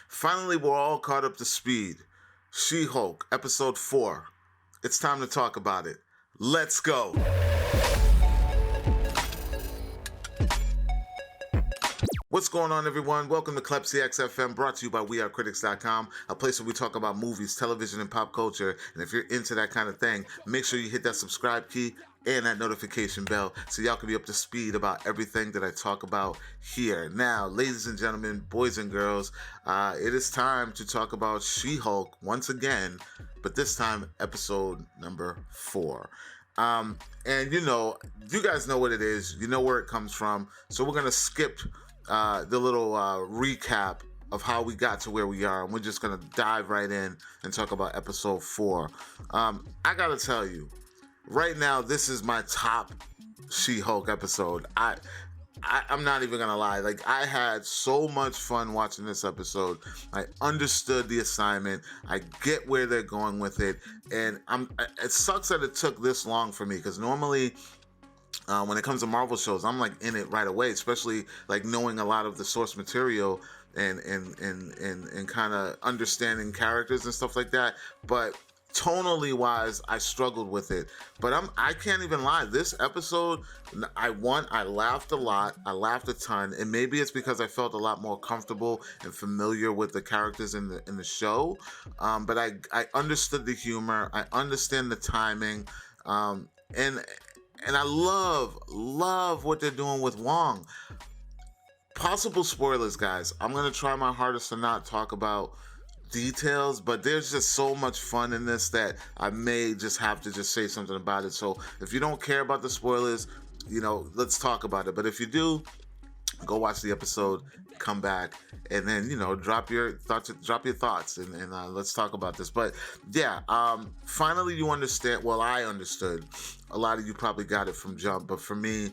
Finally, we're all caught up to speed. She-Hulk, episode 4. It's time to talk about it. Let's go. What's going on, everyone? Welcome to Klepcx FM, brought to you by CritiX.com, a place where we talk about movies, television, and pop culture. And if you're into that kind of thing, make sure you hit that subscribe key and that notification bell so y'all can be up to speed about everything that I talk about here. Now, ladies and gentlemen, boys and girls, it is time to talk about She-Hulk once again, but this time episode number 4. And you guys know what it is. You know where it comes from. So we're going to skip the little recap of how we got to where we are, and we're just gonna dive right in and talk about episode 4. I gotta tell you, right now, this is my top She-Hulk episode. I'm not even gonna lie. Like, I had so much fun watching this episode. I understood the assignment. I get where they're going with it, and it sucks that it took this long for me, because normally, when it comes to Marvel shows, I'm like in it right away, especially like knowing a lot of the source material and kind of understanding characters and stuff like that. But tonally wise, I struggled with it. But I can't even lie. This episode, I laughed a lot. I laughed a ton, and maybe it's because I felt a lot more comfortable and familiar with the characters in the show. But I understood the humor. I understand the timing. And I love what they're doing with Wong. Possible spoilers, guys. I'm going to try my hardest to not talk about details, but there's just so much fun in this that I may just have to just say something about it. So if you don't care about the spoilers, let's talk about it. But if you do, go watch the episode, come back, and then drop your thoughts, and let's talk about this. But yeah, finally you understand. Well, I understood. A lot of you probably got it from jump, but for me,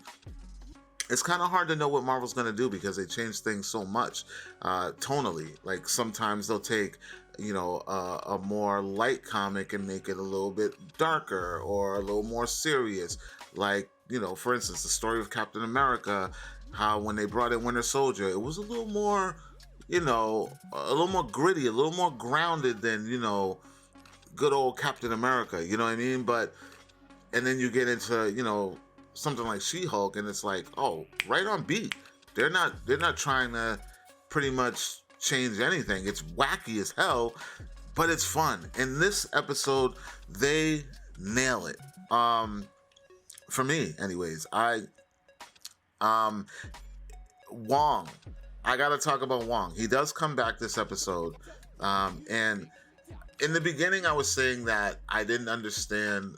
it's kind of hard to know what Marvel's going to do because they change things so much tonally. Like, sometimes they'll take a more light comic and make it a little bit darker or a little more serious. Like, for instance, the story of Captain America, how when they brought in Winter Soldier, it was a little more, a little more gritty, a little more grounded than, good old Captain America, you know what I mean? And then you get into, something like She-Hulk, and it's like, oh, right on beat. They're not trying to pretty much change anything. It's wacky as hell, but it's fun. In this episode, they nail it. For me, anyways. Wong. I gotta talk about Wong. He does come back this episode. And in the beginning, I was saying that I didn't understand.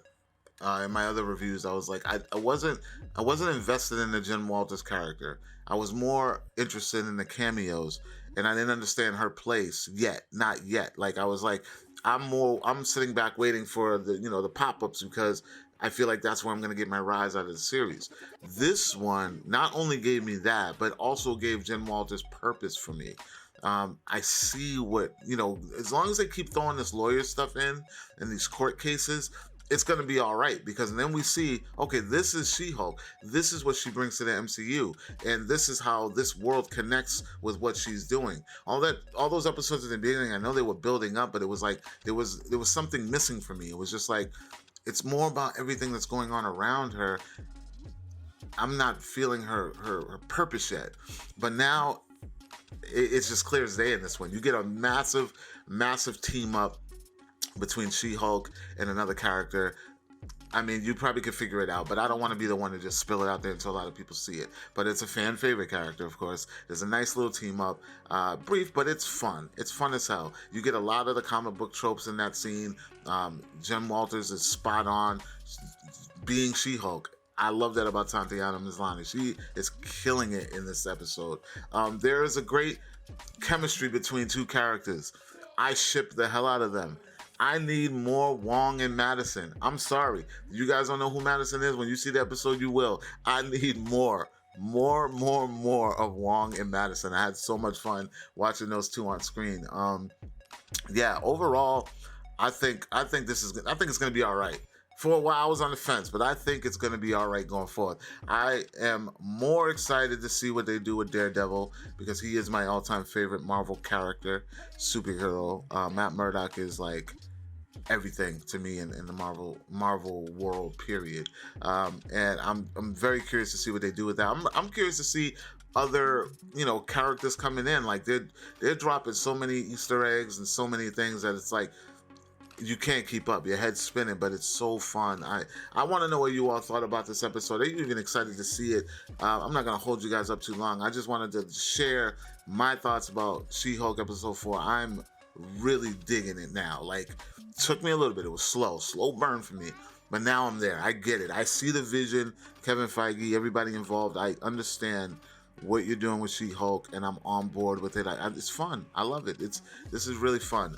In my other reviews, I was like, I wasn't invested in the Jen Walters character. I was more interested in the cameos, and I didn't understand her place yet. Not yet. Like, I was like, I'm sitting back waiting for the pop-ups, because I feel like that's where I'm going to get my rise out of the series. This one not only gave me that, but also gave Jen Walters purpose for me. I see what, as long as they keep throwing this lawyer stuff in these court cases, it's going to be all right, because then we see, okay, this is She-Hulk. This is what she brings to the MCU, and this is how this world connects with what she's doing. All those episodes at the beginning, I know they were building up, but it was like there was something missing for me. It was just like, it's more about everything that's going on around her. I'm not feeling her purpose yet, but now it's just clear as day in this one. You get a massive team up between She-Hulk and another character. I mean, you probably could figure it out, but I don't want to be the one to just spill it out there until a lot of people see it. But it's a fan favorite character, of course. There's a nice little team up. Brief, but it's fun. It's fun as hell. You get a lot of the comic book tropes in that scene. Jen Walters is spot on being She-Hulk. I love that about Tatiana Maslany. She is killing it in this episode. There is a great chemistry between two characters. I ship the hell out of them. I need more Wong and Madison. I'm sorry. You guys don't know who Madison is? When you see the episode, you will. I need more of Wong and Madison. I had so much fun watching those two on screen. Overall, I think it's going to be all right. For a while, I was on the fence, but I think it's going to be all right going forward. I am more excited to see what they do with Daredevil because he is my all-time favorite Marvel character, superhero. Matt Murdock is like everything to me in the Marvel world. Period. And I'm very curious to see what they do with that. I'm curious to see other characters coming in. Like they're dropping so many Easter eggs and so many things that it's like you can't keep up. Your head's spinning, but it's so fun. I want to know what you all thought about this episode. Are you even excited to see it? I'm not going to hold you guys up too long. I just wanted to share my thoughts about She-Hulk episode 4. I'm really digging it now. Like, took me a little bit. It was slow burn for me. But now I'm there. I get it. I see the vision. Kevin Feige, everybody involved. I understand what you're doing with She-Hulk, and I'm on board with it. It's fun. I love it. This is really fun.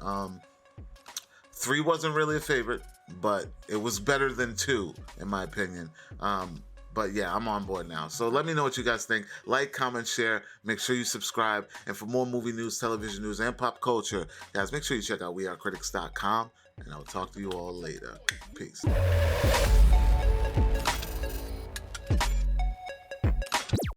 3 wasn't really a favorite, but it was better than 2, in my opinion. But yeah, I'm on board now. So let me know what you guys think. Like, comment, share. Make sure you subscribe. And for more movie news, television news, and pop culture, guys, make sure you check out wearecritics.com. And I'll talk to you all later. Peace.